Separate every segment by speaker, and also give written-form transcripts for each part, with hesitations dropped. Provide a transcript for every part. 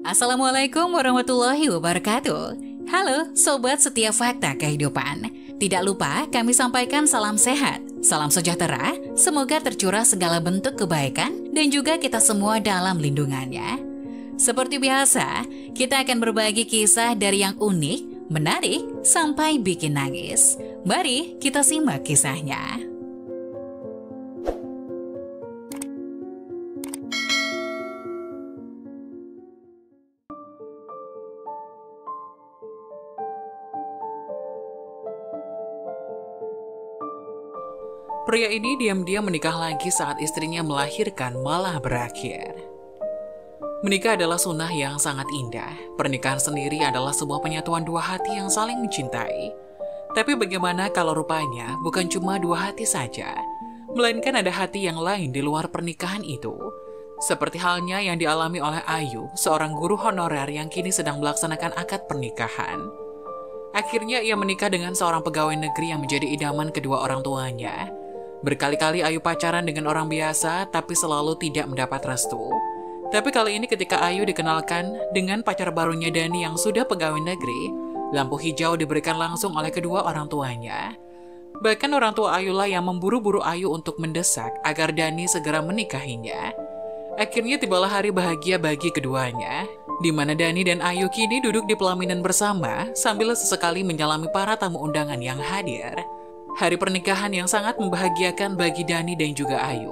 Speaker 1: Assalamualaikum warahmatullahi wabarakatuh. Halo Sobat Setia Fakta Kehidupan. Tidak lupa kami sampaikan salam sehat, salam sejahtera, semoga tercurah segala bentuk kebaikan dan juga kita semua dalam lindungannya. Seperti biasa, kita akan berbagi kisah dari yang unik, menarik, sampai bikin nangis. Mari kita simak kisahnya.
Speaker 2: Pria ini diam-diam menikah lagi saat istrinya melahirkan malah berakhir. Menikah adalah sunnah yang sangat indah. Pernikahan sendiri adalah sebuah penyatuan dua hati yang saling mencintai. Tapi bagaimana kalau rupanya bukan cuma dua hati saja, melainkan ada hati yang lain di luar pernikahan itu. Seperti halnya yang dialami oleh Ayu, seorang guru honorer yang kini sedang melaksanakan akad pernikahan. Akhirnya ia menikah dengan seorang pegawai negeri yang menjadi idaman kedua orang tuanya. Berkali-kali Ayu pacaran dengan orang biasa, tapi selalu tidak mendapat restu. Tapi kali ini ketika Ayu dikenalkan dengan pacar barunya Dani yang sudah pegawai negeri, lampu hijau diberikan langsung oleh kedua orang tuanya. Bahkan orang tua Ayu lah yang memburu-buru Ayu untuk mendesak agar Dani segera menikahinya. Akhirnya tibalah hari bahagia bagi keduanya, di mana Dani dan Ayu kini duduk di pelaminan bersama sambil sesekali menyalami para tamu undangan yang hadir. Hari pernikahan yang sangat membahagiakan bagi Dani dan juga Ayu.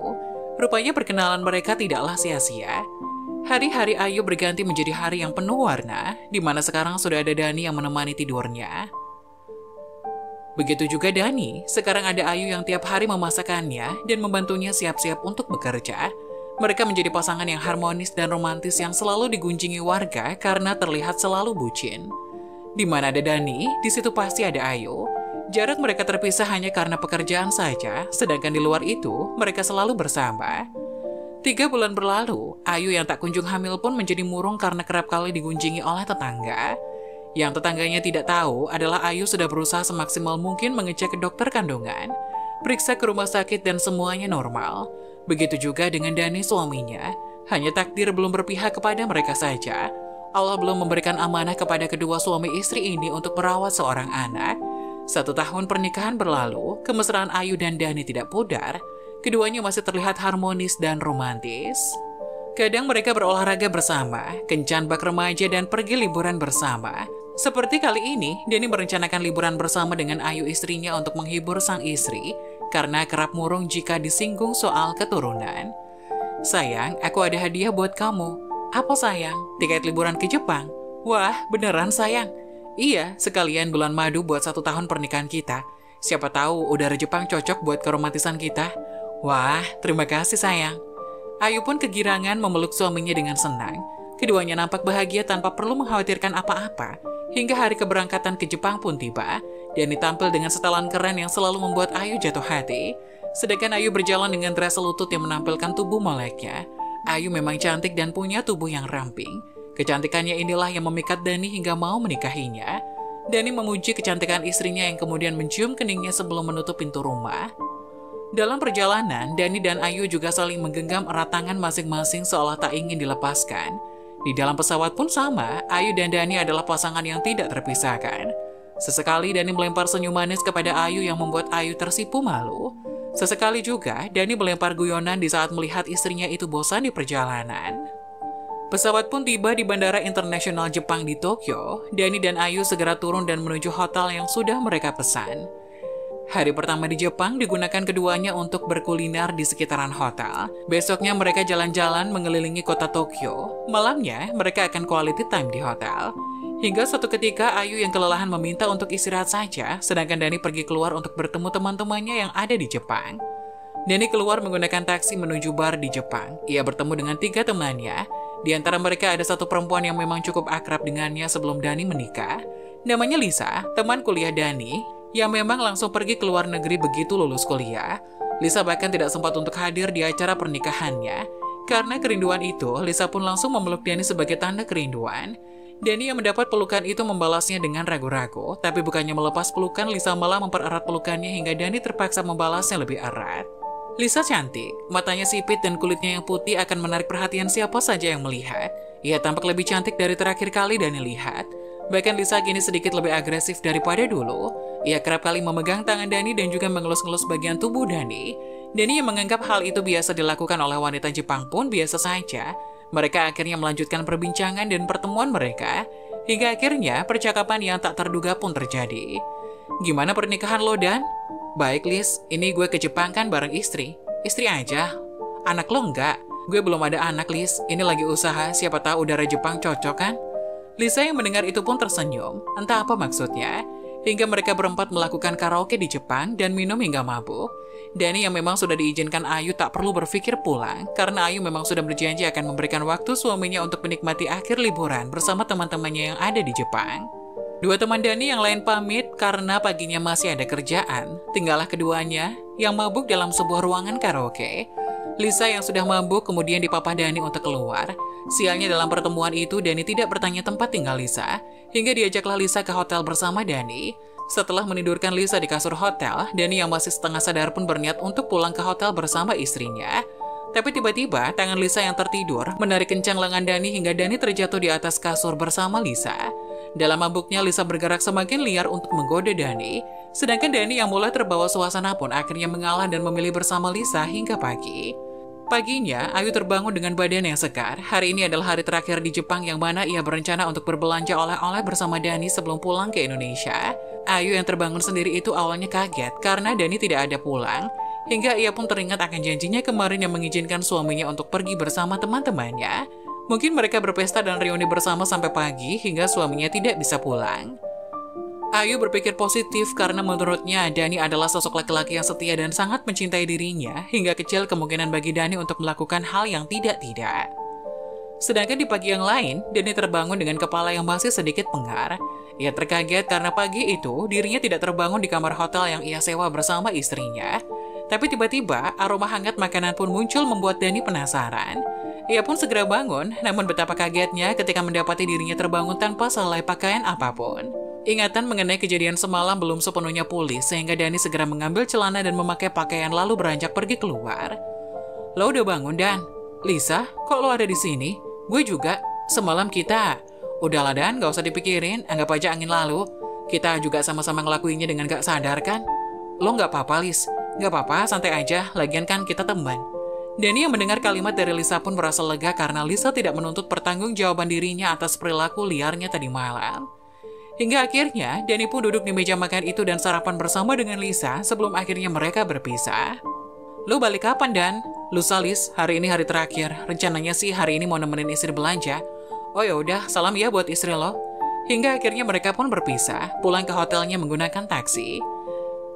Speaker 2: Rupanya perkenalan mereka tidaklah sia-sia. Hari-hari Ayu berganti menjadi hari yang penuh warna, di mana sekarang sudah ada Dani yang menemani tidurnya. Begitu juga Dani, sekarang ada Ayu yang tiap hari memasakkannya dan membantunya siap-siap untuk bekerja. Mereka menjadi pasangan yang harmonis dan romantis yang selalu digunjingi warga karena terlihat selalu bucin. Di mana ada Dani, di situ pasti ada Ayu. Jarak mereka terpisah hanya karena pekerjaan saja, sedangkan di luar itu, mereka selalu bersama. 3 bulan berlalu, Ayu yang tak kunjung hamil pun menjadi murung karena kerap kali digunjingi oleh tetangga. Yang tetangganya tidak tahu adalah Ayu sudah berusaha semaksimal mungkin mengecek ke dokter kandungan, periksa ke rumah sakit dan semuanya normal. Begitu juga dengan Dani suaminya, hanya takdir belum berpihak kepada mereka saja. Allah belum memberikan amanah kepada kedua suami istri ini untuk merawat seorang anak. 1 tahun pernikahan berlalu, kemesraan Ayu dan Dani tidak pudar. Keduanya masih terlihat harmonis dan romantis. Kadang mereka berolahraga bersama, kencan bak remaja dan pergi liburan bersama. Seperti kali ini, Dani merencanakan liburan bersama dengan Ayu istrinya untuk menghibur sang istri, karena kerap murung jika disinggung soal keturunan. "Sayang, aku ada hadiah buat kamu." "Apa sayang?" "Tiket liburan ke Jepang." "Wah, beneran sayang?" "Iya, sekalian bulan madu buat 1 tahun pernikahan kita. Siapa tahu udara Jepang cocok buat keromantisan kita." "Wah, terima kasih sayang." Ayu pun kegirangan memeluk suaminya dengan senang. Keduanya nampak bahagia tanpa perlu mengkhawatirkan apa-apa. Hingga hari keberangkatan ke Jepang pun tiba. Dani tampil dengan setelan keren yang selalu membuat Ayu jatuh hati. Sedangkan Ayu berjalan dengan dress selutut yang menampilkan tubuh meleknya. Ayu memang cantik dan punya tubuh yang ramping. Kecantikannya inilah yang memikat Dani hingga mau menikahinya. Dani memuji kecantikan istrinya yang kemudian mencium keningnya sebelum menutup pintu rumah. Dalam perjalanan, Dani dan Ayu juga saling menggenggam erat tangan masing-masing seolah tak ingin dilepaskan. Di dalam pesawat pun sama, Ayu dan Dani adalah pasangan yang tidak terpisahkan. Sesekali Dani melempar senyum manis kepada Ayu yang membuat Ayu tersipu malu. Sesekali juga Dani melempar guyonan di saat melihat istrinya itu bosan di perjalanan. Pesawat pun tiba di Bandara Internasional Jepang di Tokyo. Dani dan Ayu segera turun dan menuju hotel yang sudah mereka pesan. Hari pertama di Jepang digunakan keduanya untuk berkuliner di sekitaran hotel. Besoknya mereka jalan-jalan mengelilingi kota Tokyo. Malamnya mereka akan quality time di hotel. Hingga suatu ketika Ayu yang kelelahan meminta untuk istirahat saja, sedangkan Dani pergi keluar untuk bertemu teman-temannya yang ada di Jepang. Dani keluar menggunakan taksi menuju bar di Jepang. Ia bertemu dengan 3 temannya. Di antara mereka ada satu perempuan yang memang cukup akrab dengannya sebelum Dani menikah. Namanya Lisa, teman kuliah Dani, yang memang langsung pergi ke luar negeri begitu lulus kuliah. Lisa bahkan tidak sempat untuk hadir di acara pernikahannya. Karena kerinduan itu, Lisa pun langsung memeluk Dani sebagai tanda kerinduan. Dani yang mendapat pelukan itu membalasnya dengan ragu-ragu, tapi bukannya melepas pelukan, Lisa malah mempererat pelukannya hingga Dani terpaksa membalasnya lebih erat. Lisa cantik, matanya sipit dan kulitnya yang putih akan menarik perhatian siapa saja yang melihat. Ia tampak lebih cantik dari terakhir kali Dani lihat. Bahkan Lisa kini sedikit lebih agresif daripada dulu. Ia kerap kali memegang tangan Dani dan juga mengelus-ngelus bagian tubuh Dani. Dani yang menganggap hal itu biasa dilakukan oleh wanita Jepang pun biasa saja. Mereka akhirnya melanjutkan perbincangan dan pertemuan mereka. Hingga akhirnya percakapan yang tak terduga pun terjadi. Gimana pernikahan lo, Dan? Baik, Liz. Ini gue ke Jepang kan bareng istri. Istri aja? Anak lo enggak? Gue belum ada anak, Liz. Ini lagi usaha, siapa tahu udara Jepang cocok kan? Lisa yang mendengar itu pun tersenyum. Entah apa maksudnya. Hingga mereka berempat melakukan karaoke di Jepang dan minum hingga mabuk. Dani yang memang sudah diizinkan Ayu tak perlu berpikir pulang, karena Ayu memang sudah berjanji akan memberikan waktu suaminya untuk menikmati akhir liburan bersama teman-temannya yang ada di Jepang. Dua teman Dani yang lain pamit karena paginya masih ada kerjaan. Tinggallah keduanya yang mabuk dalam sebuah ruangan karaoke. Lisa yang sudah mabuk kemudian dipapah Dani untuk keluar. Sialnya dalam pertemuan itu Dani tidak bertanya tempat tinggal Lisa, hingga diajaklah Lisa ke hotel bersama Dani. Setelah menidurkan Lisa di kasur hotel, Dani yang masih setengah sadar pun berniat untuk pulang ke hotel bersama istrinya. Tapi tiba-tiba tangan Lisa yang tertidur menarik kencang lengan Dani hingga Dani terjatuh di atas kasur bersama Lisa. Dalam mabuknya, Lisa bergerak semakin liar untuk menggoda Dani. Sedangkan Dani yang mulai terbawa suasana pun akhirnya mengalah dan memilih bersama Lisa hingga pagi. Paginya, Ayu terbangun dengan badan yang segar. Hari ini adalah hari terakhir di Jepang yang mana ia berencana untuk berbelanja oleh-oleh bersama Dani sebelum pulang ke Indonesia. Ayu yang terbangun sendiri itu awalnya kaget karena Dani tidak ada pulang. Hingga ia pun teringat akan janjinya kemarin yang mengizinkan suaminya untuk pergi bersama teman-temannya. Mungkin mereka berpesta dan reuni bersama sampai pagi hingga suaminya tidak bisa pulang. Ayu berpikir positif karena menurutnya Dani adalah sosok laki-laki yang setia dan sangat mencintai dirinya hingga kecil kemungkinan bagi Dani untuk melakukan hal yang tidak-tidak. Sedangkan di pagi yang lain, Dani terbangun dengan kepala yang masih sedikit pengar. Ia terkaget karena pagi itu dirinya tidak terbangun di kamar hotel yang ia sewa bersama istrinya. Tapi tiba-tiba aroma hangat makanan pun muncul membuat Dani penasaran. Ia pun segera bangun, namun betapa kagetnya ketika mendapati dirinya terbangun tanpa selai pakaian apapun. Ingatan mengenai kejadian semalam belum sepenuhnya pulih sehingga Dani segera mengambil celana dan memakai pakaian lalu beranjak pergi keluar. Lo udah bangun, Dan? Lisa, kok lo ada di sini? Gue juga. Semalam kita... Udahlah, Dan, gak usah dipikirin, anggap aja angin lalu. Kita juga sama-sama ngelakuinnya dengan gak sadar kan? Lo gak apa-apa, Lis. Gak apa-apa, santai aja, lagian kan kita teman. Dani yang mendengar kalimat dari Lisa pun merasa lega karena Lisa tidak menuntut pertanggungjawaban dirinya atas perilaku liarnya tadi malam. Hingga akhirnya, Dani pun duduk di meja makan itu dan sarapan bersama dengan Lisa sebelum akhirnya mereka berpisah. Lu balik kapan, Dan? Lusa, Lis, hari ini hari terakhir. Rencananya sih hari ini mau nemenin istri belanja. Oh ya udah, salam ya buat istri lo. Hingga akhirnya mereka pun berpisah, pulang ke hotelnya menggunakan taksi.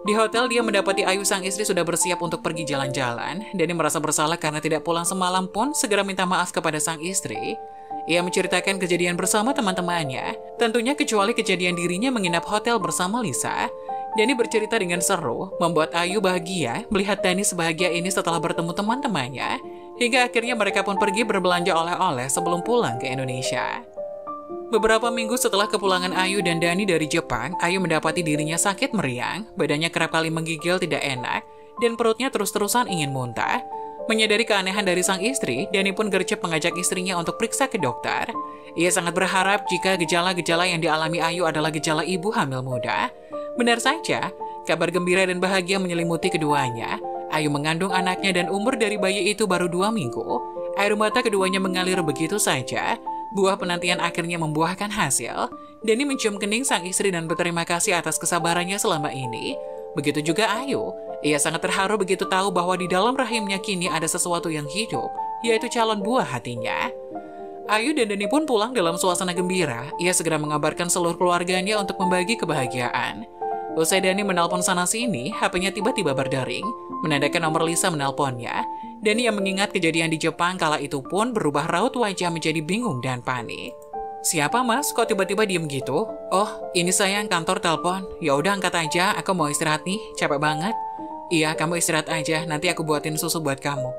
Speaker 2: Di hotel dia mendapati Ayu sang istri sudah bersiap untuk pergi jalan-jalan. Dani merasa bersalah karena tidak pulang semalam pun segera minta maaf kepada sang istri. Ia menceritakan kejadian bersama teman-temannya, tentunya kecuali kejadian dirinya menginap hotel bersama Lisa. Dani bercerita dengan seru, membuat Ayu bahagia melihat Dani sebahagia ini setelah bertemu teman-temannya. Hingga akhirnya mereka pun pergi berbelanja oleh-oleh sebelum pulang ke Indonesia. Beberapa minggu setelah kepulangan Ayu dan Dani dari Jepang, Ayu mendapati dirinya sakit meriang, badannya kerap kali menggigil tidak enak, dan perutnya terus-terusan ingin muntah. Menyadari keanehan dari sang istri, Dani pun gercep mengajak istrinya untuk periksa ke dokter. Ia sangat berharap jika gejala-gejala yang dialami Ayu adalah gejala ibu hamil muda. Benar saja, kabar gembira dan bahagia menyelimuti keduanya. Ayu mengandung anaknya dan umur dari bayi itu baru 2 minggu. Air mata keduanya mengalir begitu saja. Buah penantian akhirnya membuahkan hasil. Dani mencium kening sang istri dan berterima kasih atas kesabarannya selama ini. Begitu juga Ayu. Ia sangat terharu begitu tahu bahwa di dalam rahimnya kini ada sesuatu yang hidup, yaitu calon buah hatinya. Ayu dan Dani pun pulang dalam suasana gembira. Ia segera mengabarkan seluruh keluarganya untuk membagi kebahagiaan. Usai Dani menelpon sana-sini, HP-nya tiba-tiba berdering, menandakan nomor Lisa menelponnya. Dani yang mengingat kejadian di Jepang kala itu pun berubah raut wajah menjadi bingung dan panik. Siapa, Mas? Kok tiba-tiba diem gitu? Oh, ini sayang, kantor telepon. Ya udah angkat aja, aku mau istirahat nih, capek banget. Iya, kamu istirahat aja, nanti aku buatin susu buat kamu.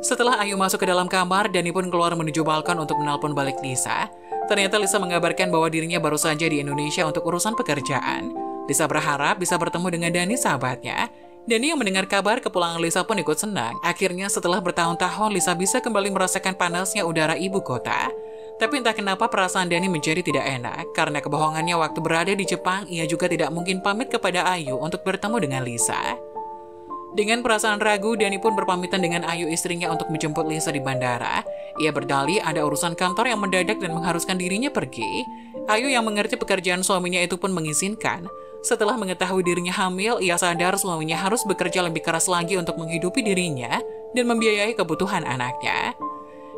Speaker 2: Setelah Ayu masuk ke dalam kamar, Dani pun keluar menuju balkon untuk menelpon balik Lisa. Ternyata Lisa mengabarkan bahwa dirinya baru saja di Indonesia untuk urusan pekerjaan. Lisa berharap bisa bertemu dengan Dani sahabatnya. Dani yang mendengar kabar kepulangan Lisa pun ikut senang. Akhirnya setelah bertahun-tahun Lisa bisa kembali merasakan panasnya udara ibu kota. Tapi entah kenapa perasaan Dani menjadi tidak enak. Karena kebohongannya waktu berada di Jepang, ia juga tidak mungkin pamit kepada Ayu untuk bertemu dengan Lisa. Dengan perasaan ragu, Dani pun berpamitan dengan Ayu istrinya untuk menjemput Lisa di bandara. Ia berdalih ada urusan kantor yang mendadak dan mengharuskan dirinya pergi. Ayu yang mengerti pekerjaan suaminya itu pun mengizinkan. Setelah mengetahui dirinya hamil, ia sadar suaminya harus bekerja lebih keras lagi untuk menghidupi dirinya dan membiayai kebutuhan anaknya.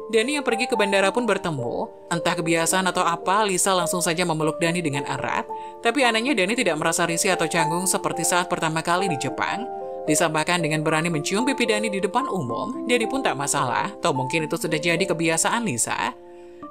Speaker 2: Dani yang pergi ke bandara pun bertemu. Entah kebiasaan atau apa, Lisa langsung saja memeluk Dani dengan erat. Tapi anehnya Dani tidak merasa risih atau canggung seperti saat pertama kali di Jepang. Lisa bahkan dengan berani mencium pipi Dani di depan umum. Dani pun tak masalah, atau mungkin itu sudah jadi kebiasaan Lisa.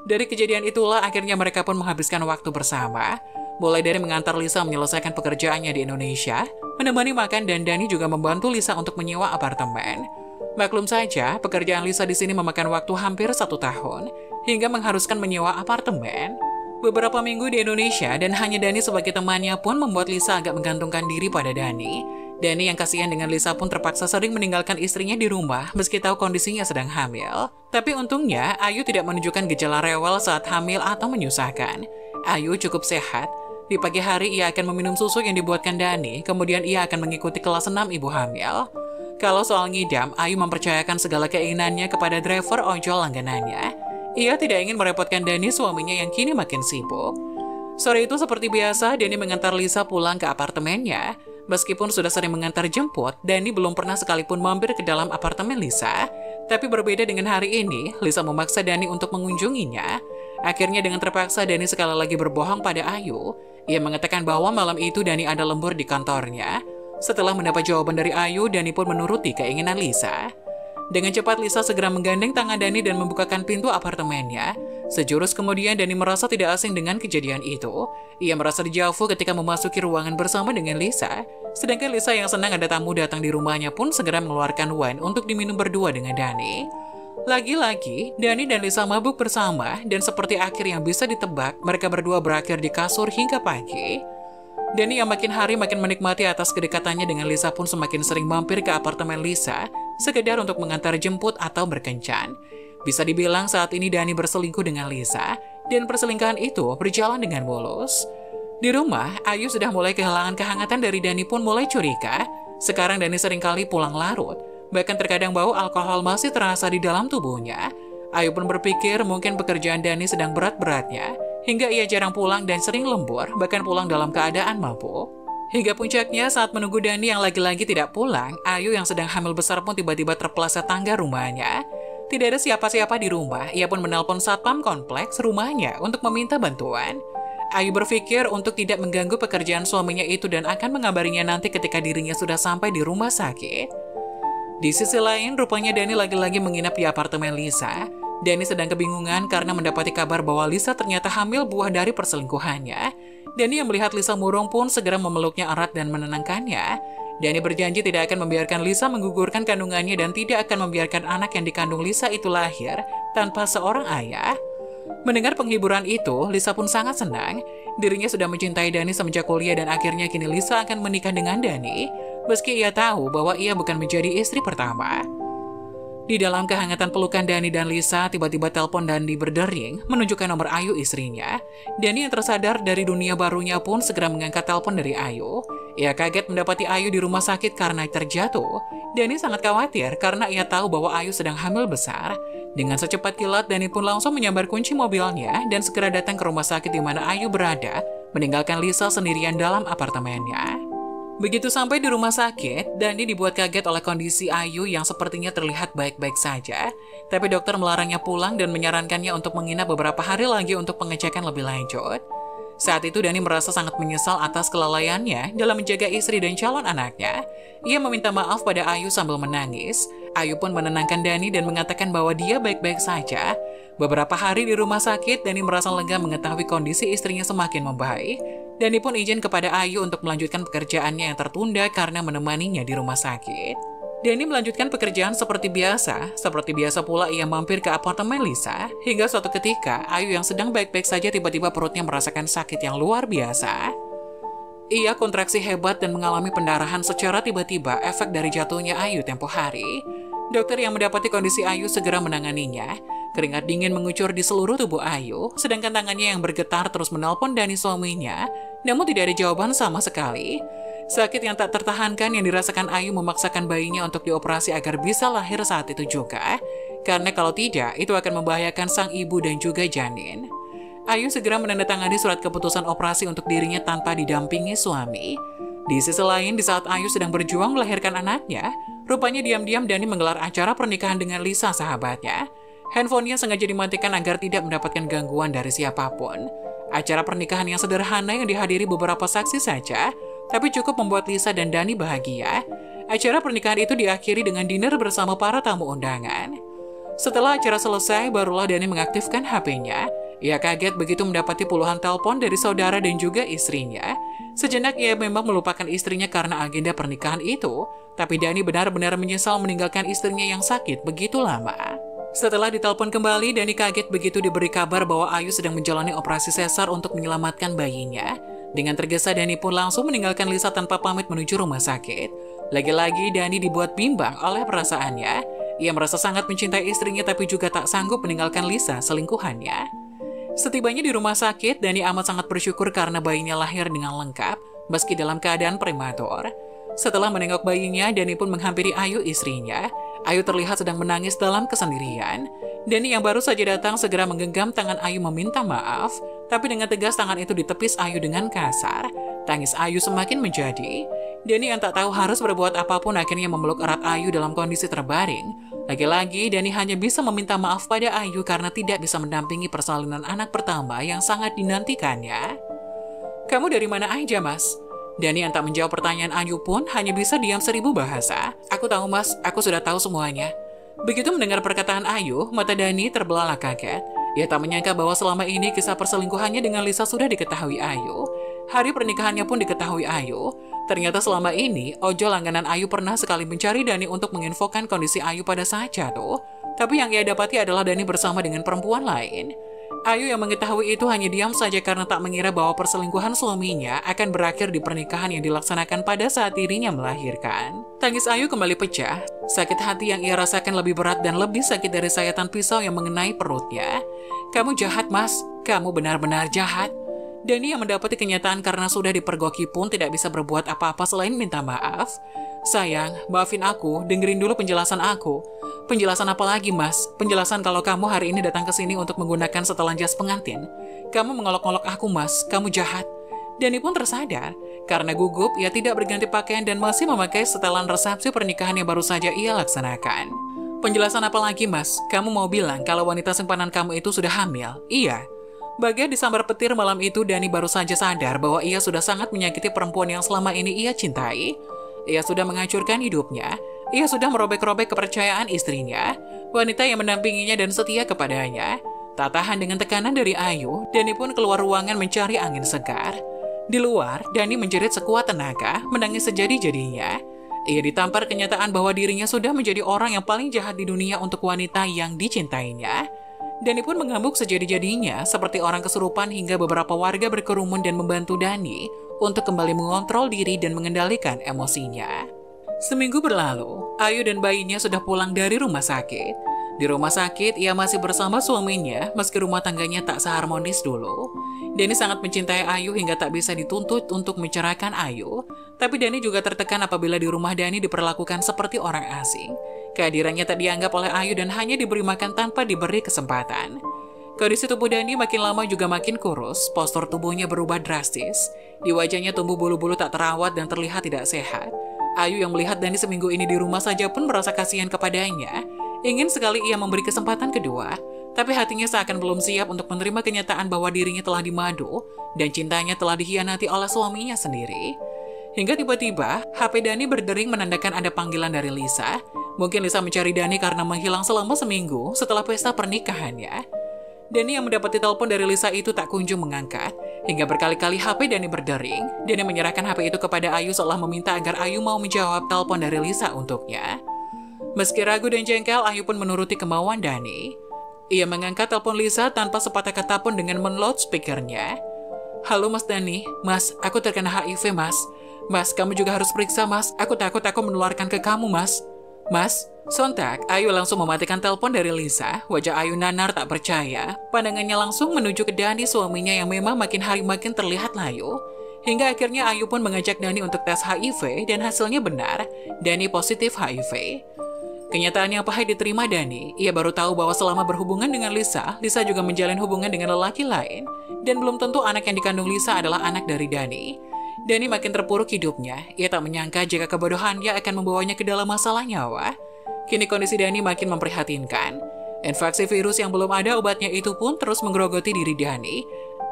Speaker 2: Dari kejadian itulah akhirnya mereka pun menghabiskan waktu bersama. Mulai dari mengantar Lisa menyelesaikan pekerjaannya di Indonesia, menemani makan, dan Dani juga membantu Lisa untuk menyewa apartemen. Maklum saja, pekerjaan Lisa di sini memakan waktu hampir 1 tahun, hingga mengharuskan menyewa apartemen. Beberapa minggu di Indonesia dan hanya Dani sebagai temannya pun membuat Lisa agak menggantungkan diri pada Dani. Dani yang kasihan dengan Lisa pun terpaksa sering meninggalkan istrinya di rumah meski tahu kondisinya sedang hamil. Tapi untungnya, Ayu tidak menunjukkan gejala rewel saat hamil atau menyusahkan. Ayu cukup sehat. Di pagi hari ia akan meminum susu yang dibuatkan Dani, kemudian ia akan mengikuti kelas 6 ibu hamil. Kalau soal ngidam, Ayu mempercayakan segala keinginannya kepada driver ojol langganannya. Ia tidak ingin merepotkan Dani, suaminya yang kini makin sibuk. Sore itu seperti biasa, Dani mengantar Lisa pulang ke apartemennya. Meskipun sudah sering mengantar jemput, Dani belum pernah sekalipun mampir ke dalam apartemen Lisa. Tapi berbeda dengan hari ini, Lisa memaksa Dani untuk mengunjunginya. Akhirnya dengan terpaksa Dani sekali lagi berbohong pada Ayu. Ia mengatakan bahwa malam itu Dani ada lembur di kantornya. Setelah mendapat jawaban dari Ayu, Dani pun menuruti keinginan Lisa. Dengan cepat Lisa segera menggandeng tangan Dani dan membukakan pintu apartemennya. Sejurus kemudian Dani merasa tidak asing dengan kejadian itu. Ia merasa dijauh ketika memasuki ruangan bersama dengan Lisa. Sedangkan Lisa yang senang ada tamu datang di rumahnya pun segera mengeluarkan wine untuk diminum berdua dengan Dani. Lagi-lagi, Dani dan Lisa mabuk bersama dan seperti akhir yang bisa ditebak, mereka berdua berakhir di kasur hingga pagi. Dani yang makin hari makin menikmati atas kedekatannya dengan Lisa pun semakin sering mampir ke apartemen Lisa, sekedar untuk mengantar jemput atau berkencan. Bisa dibilang saat ini Dani berselingkuh dengan Lisa, dan perselingkuhan itu berjalan dengan mulus. Di rumah, Ayu sudah mulai kehilangan kehangatan dari Dani pun mulai curiga. Sekarang Dani seringkali pulang larut, bahkan terkadang bau alkohol masih terasa di dalam tubuhnya. Ayu pun berpikir mungkin pekerjaan Dani sedang berat-beratnya, hingga ia jarang pulang dan sering lembur, bahkan pulang dalam keadaan mabuk. Hingga puncaknya saat menunggu Dani yang lagi-lagi tidak pulang, Ayu yang sedang hamil besar pun tiba-tiba terpeleset tangga rumahnya. Tidak ada siapa-siapa di rumah, ia pun menelpon satpam kompleks rumahnya untuk meminta bantuan. Ayu berpikir untuk tidak mengganggu pekerjaan suaminya itu dan akan mengabarinya nanti ketika dirinya sudah sampai di rumah sakit. Di sisi lain, rupanya Dani lagi-lagi menginap di apartemen Lisa. Dani sedang kebingungan karena mendapati kabar bahwa Lisa ternyata hamil buah dari perselingkuhannya. Dani yang melihat Lisa murung pun segera memeluknya erat dan menenangkannya. Dani berjanji tidak akan membiarkan Lisa menggugurkan kandungannya dan tidak akan membiarkan anak yang dikandung Lisa itu lahir tanpa seorang ayah. Mendengar penghiburan itu, Lisa pun sangat senang. Dirinya sudah mencintai Dani semenjak kuliah dan akhirnya kini Lisa akan menikah dengan Dani, meski ia tahu bahwa ia bukan menjadi istri pertama. Di dalam kehangatan pelukan Dani dan Lisa, tiba-tiba telepon Dani berdering menunjukkan nomor Ayu istrinya. Dani yang tersadar dari dunia barunya pun segera mengangkat telepon dari Ayu. Ia kaget mendapati Ayu di rumah sakit karena terjatuh. Dani sangat khawatir karena ia tahu bahwa Ayu sedang hamil besar. Dengan secepat kilat, Dani pun langsung menyambar kunci mobilnya dan segera datang ke rumah sakit di mana Ayu berada, meninggalkan Lisa sendirian dalam apartemennya. Begitu sampai di rumah sakit, Dani dibuat kaget oleh kondisi Ayu yang sepertinya terlihat baik-baik saja. Tapi dokter melarangnya pulang dan menyarankannya untuk menginap beberapa hari lagi untuk pengecekan lebih lanjut. Saat itu Dani merasa sangat menyesal atas kelalaiannya dalam menjaga istri dan calon anaknya. Ia meminta maaf pada Ayu sambil menangis. Ayu pun menenangkan Dani dan mengatakan bahwa dia baik-baik saja. Beberapa hari di rumah sakit, Dani merasa lega mengetahui kondisi istrinya semakin membaik. Dani pun izin kepada Ayu untuk melanjutkan pekerjaannya yang tertunda karena menemaninya di rumah sakit. Dani melanjutkan pekerjaan seperti biasa. Seperti biasa pula ia mampir ke apartemen Lisa. Hingga suatu ketika, Ayu yang sedang baik-baik saja tiba-tiba perutnya merasakan sakit yang luar biasa. Ia kontraksi hebat dan mengalami pendarahan secara tiba-tiba efek dari jatuhnya Ayu tempo hari. Dokter yang mendapati kondisi Ayu segera menanganinya. Keringat dingin mengucur di seluruh tubuh Ayu, sedangkan tangannya yang bergetar terus menelpon Dani suaminya, namun tidak ada jawaban sama sekali. Sakit yang tak tertahankan yang dirasakan Ayu memaksakan bayinya untuk dioperasi agar bisa lahir saat itu juga, karena kalau tidak, itu akan membahayakan sang ibu dan juga janin. Ayu segera menandatangani surat keputusan operasi untuk dirinya tanpa didampingi suami. Di sisi lain, di saat Ayu sedang berjuang melahirkan anaknya, rupanya diam-diam Dani menggelar acara pernikahan dengan Lisa sahabatnya. Handphonenya sengaja dimatikan agar tidak mendapatkan gangguan dari siapapun. Acara pernikahan yang sederhana yang dihadiri beberapa saksi saja, tapi cukup membuat Lisa dan Dani bahagia. Acara pernikahan itu diakhiri dengan dinner bersama para tamu undangan. Setelah acara selesai, barulah Dani mengaktifkan HP-nya. Ia kaget begitu mendapati puluhan telepon dari saudara dan juga istrinya. Sejenak ia memang melupakan istrinya karena agenda pernikahan itu, tapi Dani benar-benar menyesal meninggalkan istrinya yang sakit begitu lama. Setelah ditelepon kembali, Dani kaget begitu diberi kabar bahwa Ayu sedang menjalani operasi sesar untuk menyelamatkan bayinya. Dengan tergesa, Dani pun langsung meninggalkan Lisa tanpa pamit menuju rumah sakit. Lagi-lagi Dani dibuat bimbang oleh perasaannya. Ia merasa sangat mencintai istrinya tapi juga tak sanggup meninggalkan Lisa, selingkuhannya. Setibanya di rumah sakit, Dani amat sangat bersyukur karena bayinya lahir dengan lengkap, meski dalam keadaan prematur. Setelah menengok bayinya, Dani pun menghampiri Ayu istrinya. Ayu terlihat sedang menangis dalam kesendirian. Dani yang baru saja datang segera menggenggam tangan Ayu meminta maaf, tapi dengan tegas tangan itu ditepis Ayu dengan kasar. Tangis Ayu semakin menjadi. Dani yang tak tahu harus berbuat apapun akhirnya memeluk erat Ayu dalam kondisi terbaring. Lagi-lagi, Dani hanya bisa meminta maaf pada Ayu karena tidak bisa mendampingi persalinan anak pertama yang sangat dinantikannya. "Kamu dari mana aja, Mas?" Dani yang tak menjawab pertanyaan Ayu pun hanya bisa diam 1000 bahasa. "Aku tahu, Mas. Aku sudah tahu semuanya." Begitu mendengar perkataan Ayu, mata Dani terbelalak kaget. Ia tak menyangka bahwa selama ini kisah perselingkuhannya dengan Lisa sudah diketahui Ayu. Hari pernikahannya pun diketahui Ayu. Ternyata selama ini, ojol langganan Ayu pernah sekali mencari Dani untuk menginfokan kondisi Ayu pada saat jatuh. Tapi yang ia dapati adalah Dani bersama dengan perempuan lain. Ayu yang mengetahui itu hanya diam saja karena tak mengira bahwa perselingkuhan suaminya akan berakhir di pernikahan yang dilaksanakan pada saat dirinya melahirkan. Tangis Ayu kembali pecah. Sakit hati yang ia rasakan lebih berat dan lebih sakit dari sayatan pisau yang mengenai perutnya. "Kamu jahat, Mas. Kamu benar-benar jahat." Dani yang mendapati kenyataan karena sudah dipergoki pun tidak bisa berbuat apa-apa selain minta maaf. "Sayang, maafin aku, dengerin dulu penjelasan aku." "Penjelasan apa lagi, Mas? Penjelasan kalau kamu hari ini datang ke sini untuk menggunakan setelan jas pengantin. Kamu mengolok-olok aku, Mas. Kamu jahat." Dani pun tersadar. Karena gugup, ia tidak berganti pakaian dan masih memakai setelan resepsi pernikahan yang baru saja ia laksanakan. "Penjelasan apa lagi, Mas? Kamu mau bilang kalau wanita simpanan kamu itu sudah hamil?" "Iya." Bagai disambar petir malam itu, Dani baru saja sadar bahwa ia sudah sangat menyakiti perempuan yang selama ini ia cintai. Ia sudah menghancurkan hidupnya. Ia sudah merobek-robek kepercayaan istrinya, wanita yang mendampinginya dan setia kepadanya. Tak tahan dengan tekanan dari Ayu, Dani pun keluar ruangan mencari angin segar. Di luar, Dani menjerit sekuat tenaga, menangis sejadi-jadinya. Ia ditampar kenyataan bahwa dirinya sudah menjadi orang yang paling jahat di dunia untuk wanita yang dicintainya. Dani pun mengamuk sejadi-jadinya seperti orang kesurupan hingga beberapa warga berkerumun dan membantu Dani untuk kembali mengontrol diri dan mengendalikan emosinya. Seminggu berlalu, Ayu dan bayinya sudah pulang dari rumah sakit. Di rumah sakit, ia masih bersama suaminya meski rumah tangganya tak seharmonis dulu. Dani sangat mencintai Ayu hingga tak bisa dituntut untuk menceraikan Ayu. Tapi Dani juga tertekan apabila di rumah Dani diperlakukan seperti orang asing. Kehadirannya tak dianggap oleh Ayu dan hanya diberi makan tanpa diberi kesempatan. Kondisi tubuh Dani makin lama juga makin kurus, postur tubuhnya berubah drastis. Di wajahnya tumbuh bulu-bulu tak terawat dan terlihat tidak sehat. Ayu yang melihat Dani seminggu ini di rumah saja pun merasa kasihan kepadanya. Ingin sekali ia memberi kesempatan kedua, tapi hatinya seakan belum siap untuk menerima kenyataan bahwa dirinya telah dimadu dan cintanya telah dikhianati oleh suaminya sendiri. Hingga tiba-tiba, HP Dani berdering menandakan ada panggilan dari Lisa. Mungkin Lisa mencari Dani karena menghilang selama seminggu setelah pesta pernikahannya. Dani yang mendapati telepon dari Lisa itu tak kunjung mengangkat. Hingga berkali-kali HP Dani berdering. Dani menyerahkan HP itu kepada Ayu seolah meminta agar Ayu mau menjawab telepon dari Lisa untuknya. Meski ragu dan jengkel, Ayu pun menuruti kemauan Dani. Ia mengangkat telepon Lisa tanpa sepatah kata pun dengan men-loudspeakernya. Halo Mas Dani, Mas, aku terkena HIV Mas. Mas, kamu juga harus periksa Mas, aku takut aku menularkan ke kamu Mas. Mas, sontak Ayu langsung mematikan telepon dari Lisa. Wajah Ayu nanar tak percaya, pandangannya langsung menuju ke Dani suaminya yang memang makin hari makin terlihat layu. Hingga akhirnya Ayu pun mengajak Dani untuk tes HIV dan hasilnya benar, Dani positif HIV. Kenyataan yang pahit diterima Dani. Ia baru tahu bahwa selama berhubungan dengan Lisa, Lisa juga menjalin hubungan dengan lelaki lain. Dan belum tentu anak yang dikandung Lisa adalah anak dari Dani. Dani makin terpuruk hidupnya. Ia tak menyangka jika kebodohannya akan membawanya ke dalam masalah nyawa. Kini kondisi Dani makin memprihatinkan. Infeksi virus yang belum ada obatnya itu pun terus menggerogoti diri Dani.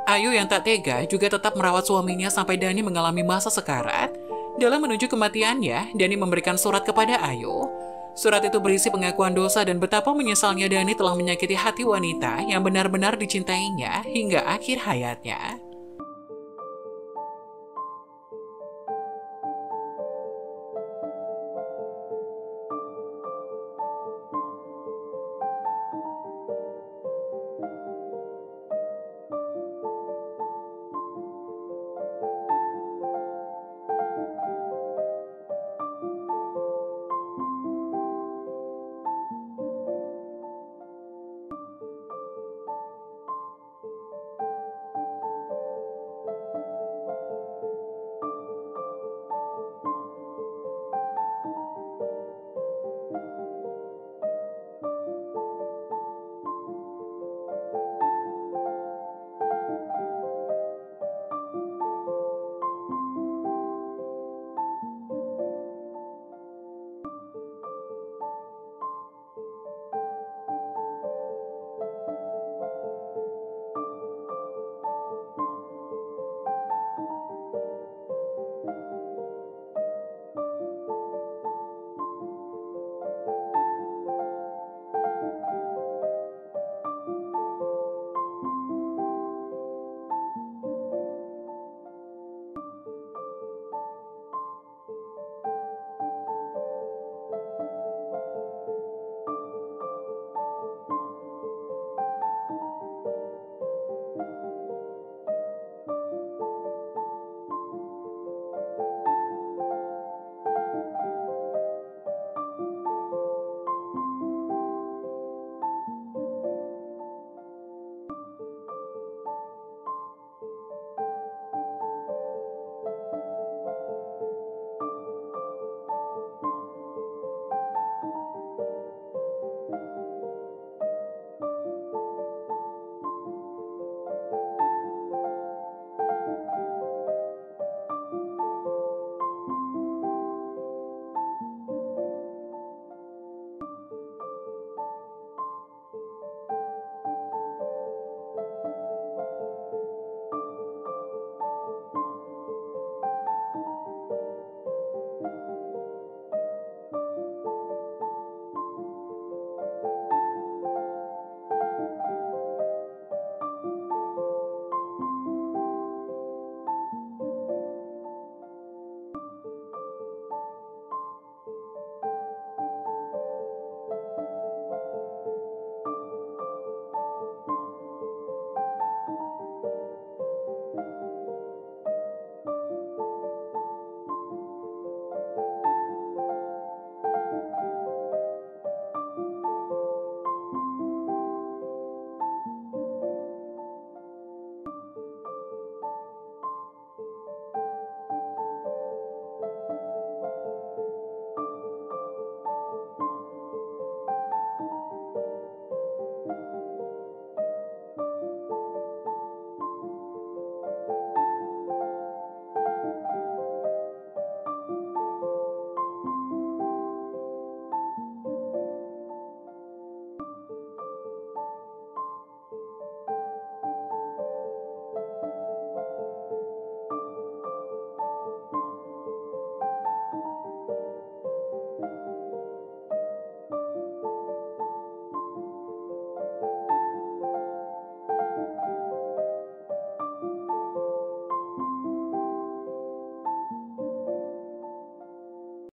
Speaker 2: Ayu yang tak tega juga tetap merawat suaminya sampai Dani mengalami masa sekarat. Dalam menuju kematiannya, Dani memberikan surat kepada Ayu. Surat itu berisi pengakuan dosa dan betapa menyesalnya Dani telah menyakiti hati wanita yang benar-benar dicintainya hingga akhir hayatnya.